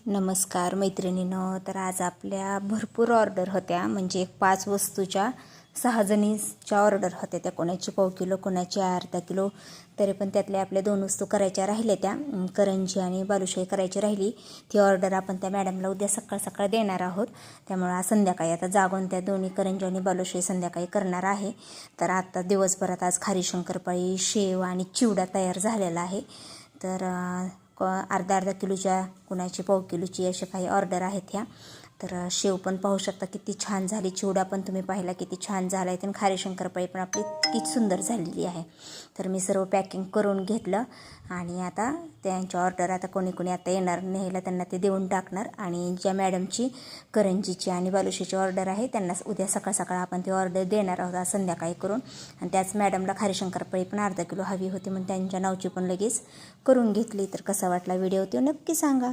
नमस्कार मैत्रिणींनो. तर आज आपल्या भरपूर ऑर्डर होत्या, म्हणजे 5 वस्तूच्या 6 जणींच्या ऑर्डर होत्या. त्या कोणाची पाव किलो, कोणाची अर्धा किलो. तरी पण त्यातल्या आपल्या 2 वस्तू करायच्या राहिल्या, त्या करंजी आणि बालुशाही करायची राहिली. ती ऑर्डर आपण त्या मॅडमला उद्या सकाळ सकाळ देणार आहोत. त्यामुळे आज संध्याकाळी आता जागून त्या दोन्ही करंजी आणि बालुशाही संध्याकाळी करणार आहे. तर आता दिवसभरात आज खारी शंकरपाळी, शेव आणि चिवडा तयार झालेला आहे. तर अर्धा किलोच्या, कुणाची पाव किलोची अशा काही ऑर्डर आहेत ह्या. तर शेव पण पाहू शकता किती छान झाली, चिवडा पण तुम्ही पाहिला किती छान झाला आहे, आणि खारी शंकरपाळी पण आपली किती सुंदर झालेली आहे. तर मी सर्व पॅकिंग करून घेतलं आणि आता त्यांच्या ऑर्डर आता कोणी आता येणार न्यायला, त्यांना ते देऊन टाकणार. आणि ज्या मॅडमची करंजीची आणि बालुशाची ऑर्डर आहे त्यांना उद्या सकाळ सकाळ आपण ती ऑर्डर देणार आहोत आज संध्याकाळी करून. आणि त्याच मॅडमला खारी शंकरपाळी पण अर्धा किलो हवी होती, म्हणून त्यांच्या नावची पण लगेच करून घेतली. तर कसा वाटला व्हिडिओ तो नक्की सांगा.